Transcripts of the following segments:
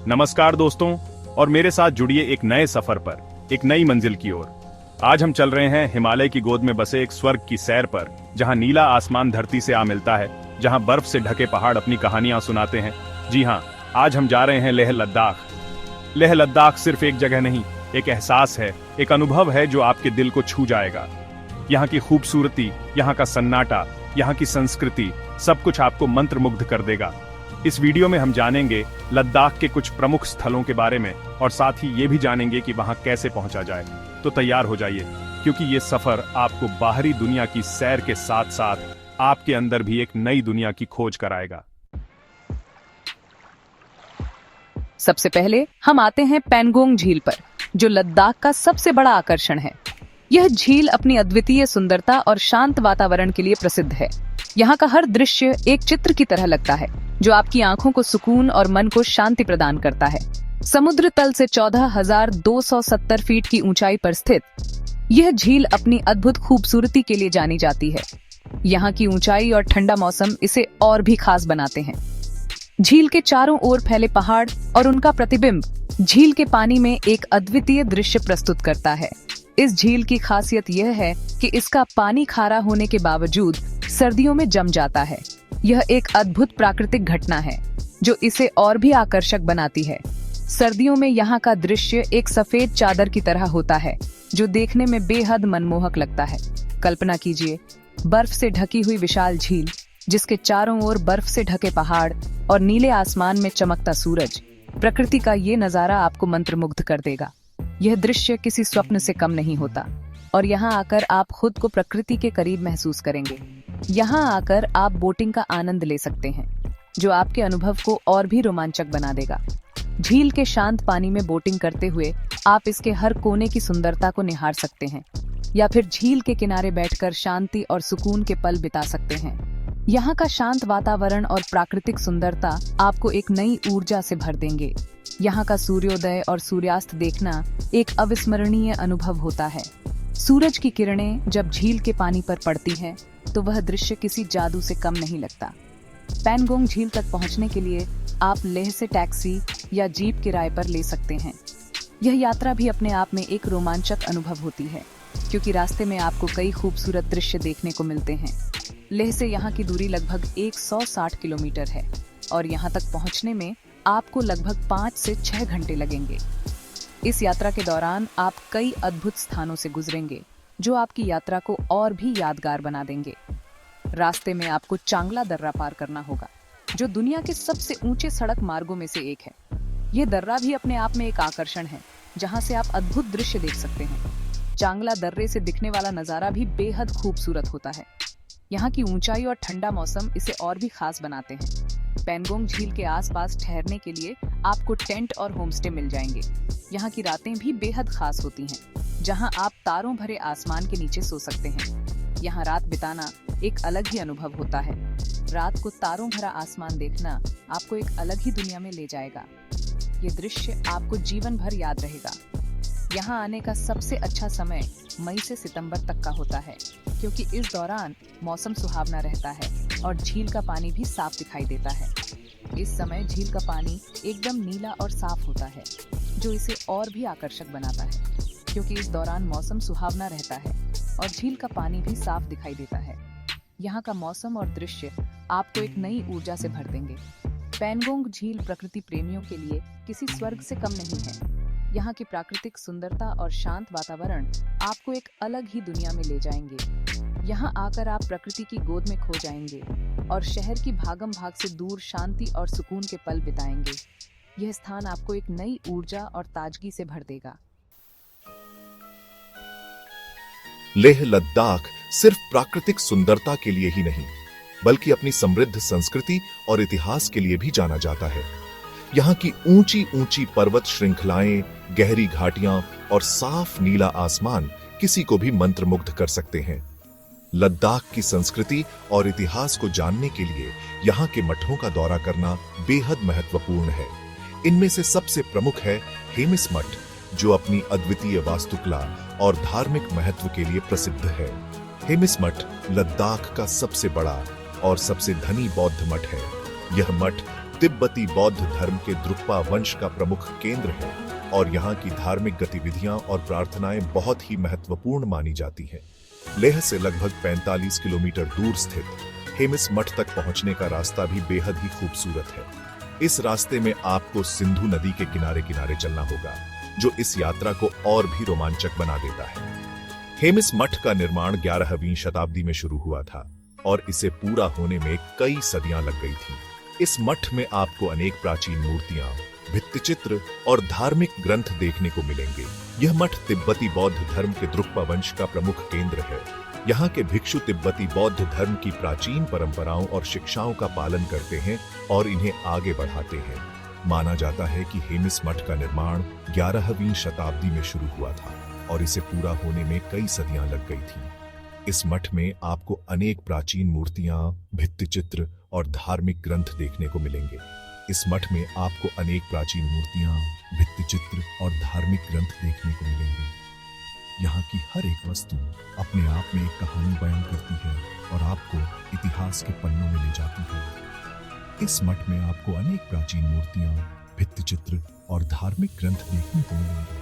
नमस्कार दोस्तों, और मेरे साथ जुड़िए एक नए सफर पर, एक नई मंजिल की ओर। आज हम चल रहे हैं हिमालय की गोद में बसे एक स्वर्ग की सैर पर, जहां नीला आसमान धरती से आ मिलता है, जहां बर्फ से ढके पहाड़ अपनी कहानियां सुनाते हैं। जी हाँ, आज हम जा रहे हैं लेह लद्दाख। लेह लद्दाख सिर्फ एक जगह नहीं, एक एहसास है, एक अनुभव है जो आपके दिल को छू जाएगा। यहाँ की खूबसूरती, यहाँ का सन्नाटा, यहाँ की संस्कृति, सब कुछ आपको मंत्रमुग्ध कर देगा। इस वीडियो में हम जानेंगे लद्दाख के कुछ प्रमुख स्थलों के बारे में, और साथ ही ये भी जानेंगे कि वहां कैसे पहुंचा जाए। तो तैयार हो जाइए, क्योंकि ये सफर आपको बाहरी दुनिया की सैर के साथ साथ आपके अंदर भी एक नई दुनिया की खोज कराएगा। सबसे पहले हम आते हैं पैनगोंग झील पर, जो लद्दाख का सबसे बड़ा आकर्षण है। यह झील अपनी अद्वितीय सुंदरता और शांत वातावरण के लिए प्रसिद्ध है। यहाँ का हर दृश्य एक चित्र की तरह लगता है, जो आपकी आंखों को सुकून और मन को शांति प्रदान करता है। समुद्र तल से 14,270 फीट की ऊंचाई पर स्थित यह झील अपनी अद्भुत खूबसूरती के लिए जानी जाती है। यहाँ की ऊंचाई और ठंडा मौसम इसे और भी खास बनाते हैं। झील के चारों ओर फैले पहाड़ और उनका प्रतिबिंब झील के पानी में एक अद्वितीय दृश्य प्रस्तुत करता है। इस झील की खासियत यह है कि इसका पानी खारा होने के बावजूद सर्दियों में जम जाता है। यह एक अद्भुत प्राकृतिक घटना है जो इसे और भी आकर्षक बनाती है। सर्दियों में यहाँ का दृश्य एक सफेद चादर की तरह होता है, जो देखने में बेहद मनमोहक लगता है। कल्पना कीजिए, बर्फ से ढकी हुई विशाल झील, जिसके चारों ओर बर्फ से ढके पहाड़ और नीले आसमान में चमकता सूरज। प्रकृति का ये नजारा आपको मंत्रमुग्ध कर देगा। यह दृश्य किसी स्वप्न से कम नहीं होता, और यहाँ आकर आप खुद को प्रकृति के करीब महसूस करेंगे। यहाँ आकर आप बोटिंग का आनंद ले सकते हैं, जो आपके अनुभव को और भी रोमांचक बना देगा। झील के शांत पानी में बोटिंग करते हुए आप इसके हर कोने की सुंदरता को निहार सकते हैं, या फिर झील के किनारे बैठकर शांति और सुकून के पल बिता सकते हैं। यहाँ का शांत वातावरण और प्राकृतिक सुंदरता आपको एक नई ऊर्जा से भर देंगे। यहाँ का सूर्योदय और सूर्यास्त देखना एक अविस्मरणीय अनुभव होता है। सूरज की किरणें जब झील के पानी पर पड़ती हैं, तो वह दृश्य किसी जादू से कम नहीं लगता। पैनगोंग झील तक पहुंचने के लिए आप लेह से टैक्सी या जीप किराए पर ले सकते हैं। यह यात्रा भी अपने आप में एक रोमांचक अनुभव होती है, क्योंकि रास्ते में आपको कई खूबसूरत दृश्य देखने को मिलते हैं। लेह से यहाँ की दूरी लगभग 160 किलोमीटर है, और यहाँ तक पहुँचने में आपको लगभग 5 से 6 घंटे लगेंगे। इस यात्रा के दौरान आप कई अद्भुत स्थानों से गुजरेंगे, जो आपकी यात्रा को और भी यादगार बना देंगे। रास्ते में आपको चांगला दर्रा पार करना होगा, जो दुनिया के सबसे ऊंचे सड़क मार्गों में से एक है। यह दर्रा भी अपने आप में एक आकर्षण है, जहां से आप अद्भुत दृश्य देख सकते हैं। चांगला दर्रे से दिखने वाला नजारा भी बेहद खूबसूरत होता है। यहाँ की ऊंचाई और ठंडा मौसम इसे और भी खास बनाते हैं। पैनगोंग झील के आसपास ठहरने के लिए आपको टेंट और होमस्टे मिल जाएंगे। यहाँ की रातें भी बेहद खास होती हैं, जहाँ आप तारों भरे आसमान के नीचे सो सकते हैं। यहाँ रात बिताना एक अलग ही अनुभव होता है। रात को तारों भरा आसमान देखना आपको एक अलग ही दुनिया में ले जाएगा। ये दृश्य आपको जीवन भर याद रहेगा। यहाँ आने का सबसे अच्छा समय मई से सितंबर तक का होता है, क्योंकि इस दौरान मौसम सुहावना रहता है और झील का पानी भी साफ दिखाई देता है। इस समय झील का पानी एकदम नीला और साफ होता है, जो इसे और भी आकर्षक बनाता है, क्योंकि इस दौरान मौसम सुहावना रहता है और झील का पानी भी साफ दिखाई देता है। यहाँ का मौसम और दृश्य आपको एक नई ऊर्जा से भर देंगे। पैनगोंग झील प्रकृति प्रेमियों के लिए किसी स्वर्ग से कम नहीं है। यहाँ की प्राकृतिक सुंदरता और शांत वातावरण आपको एक अलग ही दुनिया में ले जाएंगे। यहाँ आकर आप प्रकृति की गोद में खो जाएंगे और शहर की भागम भाग से दूर शांति और सुकून के पल बिताएंगे। यह स्थान आपको एक नई ऊर्जा और ताजगी से भर देगा। लेह लद्दाख सिर्फ प्राकृतिक सुंदरता के लिए ही नहीं, बल्कि अपनी समृद्ध संस्कृति और इतिहास के लिए भी जाना जाता है। यहाँ की ऊंची ऊंची पर्वत श्रृंखलाएं, गहरी घाटियां और साफ नीला आसमान किसी को भी मंत्रमुग्ध कर सकते हैं। लद्दाख की संस्कृति और इतिहास को जानने के लिए यहाँ के मठों का दौरा करना बेहद महत्वपूर्ण है। इनमें से सबसे प्रमुख है हेमिस मठ, जो अपनी अद्वितीय वास्तुकला और धार्मिक महत्व के लिए प्रसिद्ध है। हेमिस मठ लद्दाख का सबसे बड़ा और सबसे धनी बौद्ध मठ है। यह मठ तिब्बती बौद्ध धर्म के द्रुक्पा वंश का प्रमुख केंद्र है और यहाँ की धार्मिक गतिविधियां और प्रार्थनाएं बहुत ही महत्वपूर्ण मानी जाती हैं। लेह से लगभग 45 किलोमीटर दूर स्थित हेमिस मठ तक पहुंचने का रास्ता भी बेहद ही खूबसूरत है। इस रास्ते में आपको सिंधु नदी के किनारे किनारे चलना होगा, जो इस यात्रा को और भी रोमांचक बना देता है। हेमिस मठ का निर्माण 11वीं शताब्दी में शुरू हुआ था और इसे पूरा होने में कई सदियां लग गई थीं। इस मठ में आपको अनेक प्राचीन मूर्तियां, भित्तिचित्र और धार्मिक ग्रंथ देखने को मिलेंगे। यह मठ तिब्बती बौद्ध धर्म के द्रुक्पा वंश का प्रमुख केंद्र है। यहाँ के भिक्षु तिब्बती बौद्ध धर्म की प्राचीन परंपराओं और शिक्षाओं का पालन करते हैं और इन्हें आगे बढ़ाते हैं। माना जाता है कि हेमिस मठ का निर्माण 11वीं शताब्दी में शुरू हुआ था और इसे पूरा होने में कई सदियां लग गई थीं। इस मठ में आपको अनेक प्राचीन मूर्तियां, भित्तिचित्र और धार्मिक ग्रंथ देखने को मिलेंगे। इस मठ में आपको अनेक प्राचीन मूर्तियां, भित्तिचित्र और धार्मिक ग्रंथ देखने को मिलेंगे। यहाँ की हर एक वस्तु अपने आप में एक कहानी बयान करती है और आपको इतिहास के पन्नों में ले जाती है। इस मठ में आपको अनेक प्राचीन मूर्तियां, भित्तिचित्र और धार्मिक ग्रंथ देखने को मिलेंगे।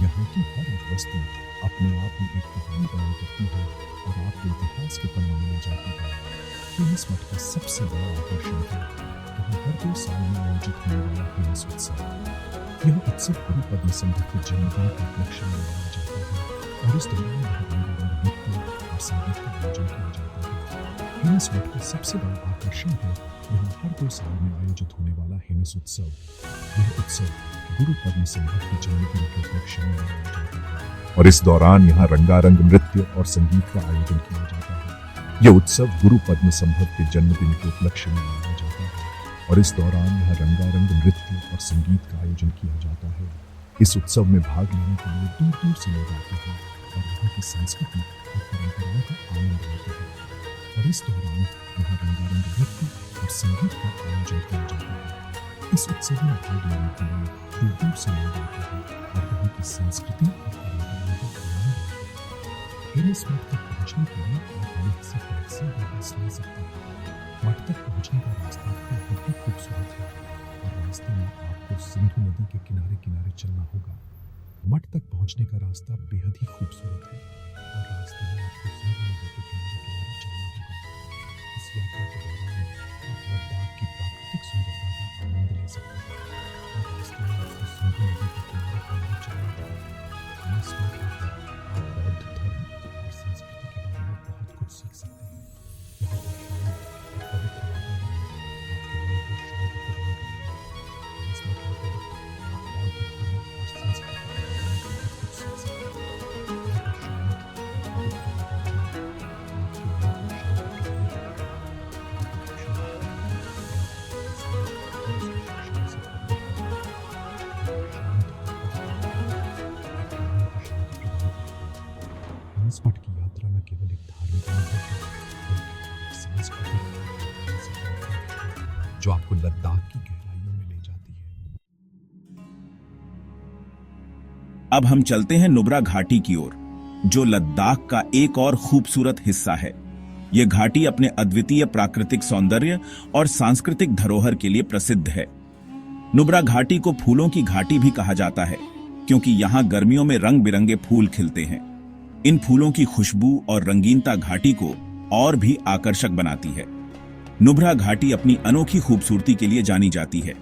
यहाँ की हर एक वस्तु अपने आप में एक कहानी बयान करती है और आपको इतिहास के पन्नों में ले जाती है। हेमिस मठ का सबसे बड़ा आकर्षण है यहाँ हर 2 साल में आयोजित होने वाला हेमिस उत्सव। यह उत्सव गुरु पद्म संभव के जन्मदिन के उपलक्ष्य में मनाया जाता है और इस दौरान यहाँ रंगारंग नृत्य और संगीत का आयोजन किया जाता है। हेमिस मठ का सबसे बड़ा आकर्षण है यहाँ हर 2 साल में आयोजित होने वाला हेमिस उत्सव। यह उत्सव गुरु पद्म संभव के जन्मदिन के उपलक्ष्य में मनाया जाता है और इस दौरान यहाँ रंगारंग नृत्य और संगीत का आयोजन किया जाता है। यह उत्सव गुरु पद्म संभव के जन्मदिन के उपलक्ष्य में मनाया जाता है और इस दौरान यहाँ रंगारंग नृत्य और संगीत का आयोजन किया जाता है। इस उत्सव में भाग लेने के लिए दूर दूर से लोग आते हैं और यहाँ की संस्कृति और परंपराओं का आनंद लेते हैं और इस दौरान यहाँ रंगारंग नृत्य और संगीत का आयोजन किया जाता है। इस उत्सव में भाग लेने के लिए दूर दूर से लोग आते हैं और यहाँ की संस्कृति और परंपराओं का आनंद लेते हैं। हेमिस मठ तक पहुँचने के लिए आप लेह से टैक्सी या बस ले सकते हैं। मठ तक पहुँचने का रास्ता बहुत ही खूबसूरत है और रास्ते में आपको सिंधु नदी के किनारे किनारे चलना होगा। मठ तक पहुँचने का रास्ता बेहद ही खूबसूरत है और रास्ते में आपको सिंधु नदी के किनारे किनारे चलना होगा। इस यात्रा के दौरान आप लद्दाख की प्राकृतिक सुंदरता का आनंद ले सकते हैं और रास्ते में आपको सिंधु नदी के किनारे किनारे चलना होगा। इस यात्रा पर आप बौद्ध धर्म और संस्कृति के बारे में बहुत कुछ सीख सकते हैं। यहाँ पर शांत और पवित्र वातावरण आपके मन को शांत प्रदान करेगा। इस यात्रा पर आप बौद्ध धर्म और संस्कृति के बारे में बहुत कुछ सीख सकते हैं। यहाँ पर शांत और पवित्र वातावरण आपके मन को शांत प्रदान करेगा। हेमिस मठ की यात्रा न केवल एक धार्मिक अनुभव है बल्कि एक सांस्कृतिक जो आपको लद्दाख की गहराइयों में ले जाती है। अब हम चलते हैं नुब्रा घाटी की ओर, जो लद्दाख का एक और खूबसूरत हिस्सा है। यह घाटी अपने अद्वितीय प्राकृतिक सौंदर्य और सांस्कृतिक धरोहर के लिए प्रसिद्ध है। नुब्रा घाटी को फूलों की घाटी भी कहा जाता है क्योंकि यहाँ गर्मियों में रंग बिरंगे फूल खिलते हैं। इन फूलों की खुशबू और रंगीनता घाटी को और भी आकर्षक बनाती है। नुब्रा घाटी अपनी अनोखी खूबसूरती के लिए जानी जाती है।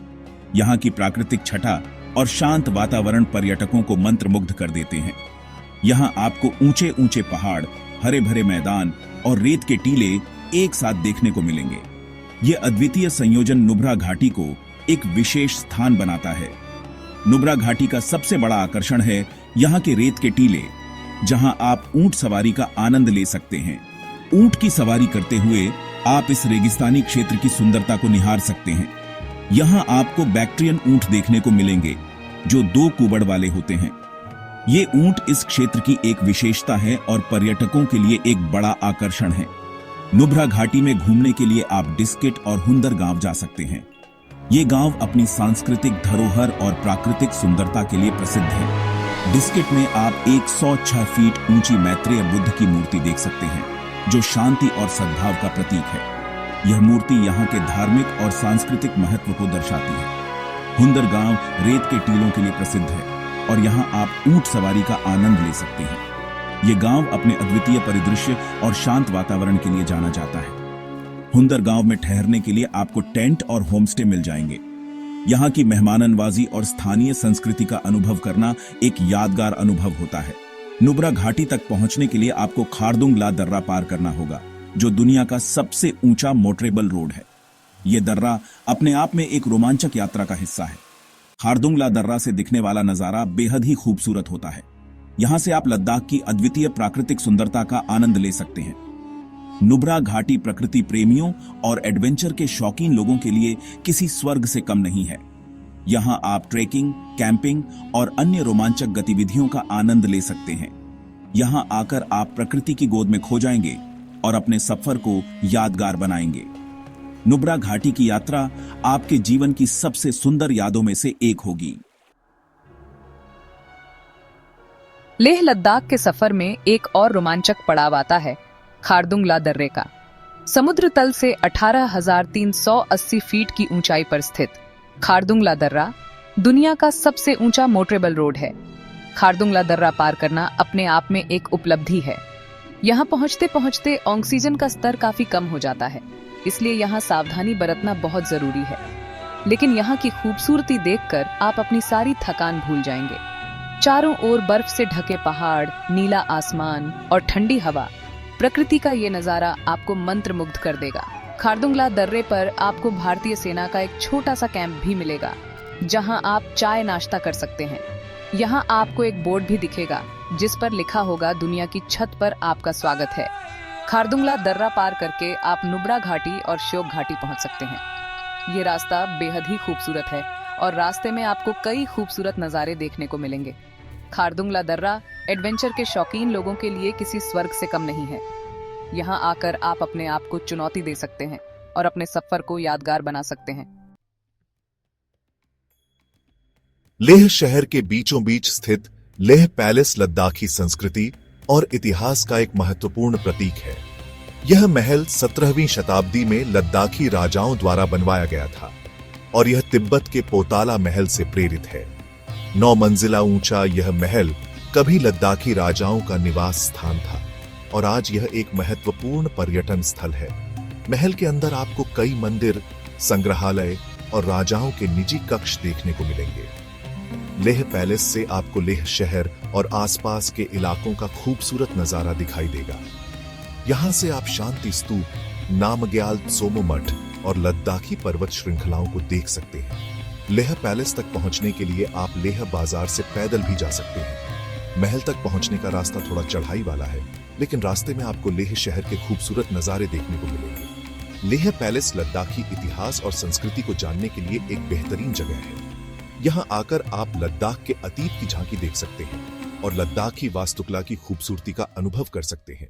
यहाँ की प्राकृतिक छटा और शांत वातावरण पर्यटकों को मंत्रमुग्ध कर देते हैं। यहाँ आपको ऊंचे ऊंचे पहाड़, हरे भरे मैदान और रेत के टीले एक साथ देखने को मिलेंगे। ये अद्वितीय संयोजन नुब्रा घाटी को एक विशेष स्थान बनाता है। नुब्रा घाटी का सबसे बड़ा आकर्षण है यहाँ के रेत के टीले, जहां आप ऊंट सवारी का आनंद ले सकते हैं। ऊंट की सवारी करते हुए आप इस रेगिस्तानी क्षेत्र की सुंदरता को निहार सकते हैं। यहाँ आपको बैक्ट्रियन ऊंट देखने को मिलेंगे जो 2 कुबड़ वाले होते हैं। ये ऊंट इस क्षेत्र की एक विशेषता है और पर्यटकों के लिए एक बड़ा आकर्षण है। नुब्रा घाटी में घूमने के लिए आप डिस्किट और हुंदर गांव जा सकते हैं। ये गांव अपनी सांस्कृतिक धरोहर और प्राकृतिक सुंदरता के लिए प्रसिद्ध है। डिस्किट में आप 106 फीट ऊंची मैत्रेय बुद्ध की मूर्ति देख सकते हैं, जो शांति और सद्भाव का प्रतीक है। यह मूर्ति यहाँ के धार्मिक और सांस्कृतिक महत्व को दर्शाती है। हुंदर गांव रेत के टीलों के लिए प्रसिद्ध है और यहाँ आप ऊंट सवारी का आनंद ले सकते हैं। ये गांव अपने अद्वितीय परिदृश्य और शांत वातावरण के लिए जाना जाता है। हुंदर गांव में ठहरने के लिए आपको टेंट और होमस्टे मिल जाएंगे। यहाँ की मेहमाननवाजी और स्थानीय संस्कृति का अनुभव करना एक यादगार अनुभव होता है। नुब्रा घाटी तक पहुंचने के लिए आपको खारदुंग ला दर्रा पार करना होगा, जो दुनिया का सबसे ऊंचा मोटरेबल रोड है। ये दर्रा अपने आप में एक रोमांचक यात्रा का हिस्सा है। खारदुंग ला दर्रा से दिखने वाला नजारा बेहद ही खूबसूरत होता है। यहाँ से आप लद्दाख की अद्वितीय प्राकृतिक सुंदरता का आनंद ले सकते हैं। नुब्रा घाटी प्रकृति प्रेमियों और एडवेंचर के शौकीन लोगों के लिए किसी स्वर्ग से कम नहीं है। यहाँ आप ट्रेकिंग, कैंपिंग और अन्य रोमांचक गतिविधियों का आनंद ले सकते हैं। यहाँ आकर आप प्रकृति की गोद में खो जाएंगे और अपने सफर को यादगार बनाएंगे। नुब्रा घाटी की यात्रा आपके जीवन की सबसे सुंदर यादों में से एक होगी। लेह लद्दाख के सफर में एक और रोमांचक पड़ाव आता है, खारदुंग ला दर्रे का। समुद्र तल से 18,380 फीट की ऊंचाई पर स्थित खारदुंग ला दर्रा दुनिया का सबसे ऊंचा मोटरेबल रोड है। खारदुंग ला दर्रा पार करना अपने आप में एक उपलब्धि है। यहाँ पहुंचते पहुंचते ऑक्सीजन का स्तर काफी कम हो जाता है, इसलिए यहाँ सावधानी बरतना बहुत जरूरी है। लेकिन यहाँ की खूबसूरती देखकर आप अपनी सारी थकान भूल जाएंगे। चारों ओर बर्फ से ढके पहाड़, नीला आसमान और ठंडी हवा, प्रकृति का ये नजारा आपको मंत्रमुग्ध कर देगा। खारदुंग ला दर्रे पर आपको भारतीय सेना का एक छोटा सा कैंप भी मिलेगा, जहां आप चाय नाश्ता कर सकते हैं। यहाँ आपको एक बोर्ड भी दिखेगा जिस पर लिखा होगा, दुनिया की छत पर आपका स्वागत है। खारदुंग ला दर्रा पार करके आप नुब्रा घाटी और श्योक घाटी पहुंच सकते हैं। ये रास्ता बेहद ही खूबसूरत है और रास्ते में आपको कई खूबसूरत नज़ारे देखने को मिलेंगे। खारदुंग ला दर्रा एडवेंचर के शौकीन लोगों के लिए किसी स्वर्ग से कम नहीं है। यहाँ आकर आप अपने आप को चुनौती दे सकते हैं और अपने सफर को यादगार बना सकते हैं। लेह शहर के बीचों बीच स्थित लेह पैलेस लद्दाखी संस्कृति और इतिहास का एक महत्वपूर्ण प्रतीक है। यह महल 17वीं शताब्दी में लद्दाखी राजाओं द्वारा बनवाया गया था और यह तिब्बत के पोताला महल से प्रेरित है। 9 मंजिला ऊंचा यह महल कभी लद्दाखी राजाओं का निवास स्थान था और आज यह एक महत्वपूर्ण पर्यटन स्थल है। महल के अंदर आपको कई मंदिर, संग्रहालय और राजाओं के निजी कक्ष देखने को मिलेंगे। लेह पैलेस से आपको लेह शहर और आसपास के इलाकों का खूबसूरत नजारा दिखाई देगा। यहां से आप शांति स्तूप, नामग्याल त्सोमो मठ और लद्दाखी पर्वत श्रृंखलाओं को देख सकते हैं। लेह पैलेस तक पहुंचने के लिए आप लेह बाजार से पैदल भी जा सकते हैं। महल तक पहुंचने का रास्ता थोड़ा चढ़ाई वाला है, लेकिन रास्ते में आपको लेह शहर के खूबसूरत नजारे देखने को मिलेंगे। लेह पैलेस लद्दाखी इतिहास और संस्कृति को जानने के लिए एक बेहतरीन जगह है। यहाँ आकर आप लद्दाख के अतीत की झांकी देख सकते हैं और लद्दाखी वास्तुकला की खूबसूरती का अनुभव कर सकते हैं।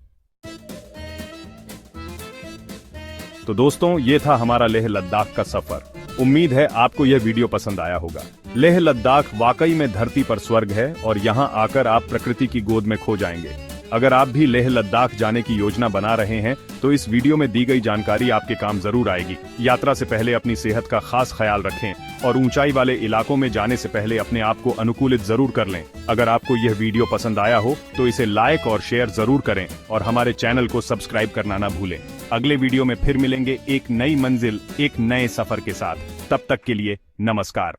तो दोस्तों, ये था हमारा लेह लद्दाख का सफर। उम्मीद है आपको यह वीडियो पसंद आया होगा। लेह लद्दाख वाकई में धरती पर स्वर्ग है और यहाँ आकर आप प्रकृति की गोद में खो जाएंगे। अगर आप भी लेह लद्दाख जाने की योजना बना रहे हैं तो इस वीडियो में दी गई जानकारी आपके काम जरूर आएगी। यात्रा से पहले अपनी सेहत का खास ख्याल रखें और ऊंचाई वाले इलाकों में जाने से पहले अपने आप को अनुकूलित जरूर कर लें। अगर आपको यह वीडियो पसंद आया हो तो इसे लाइक और शेयर जरूर करें और हमारे चैनल को सब्सक्राइब करना ना भूलें। अगले वीडियो में फिर मिलेंगे एक नई मंजिल, एक नए सफर के साथ। तब तक के लिए नमस्कार।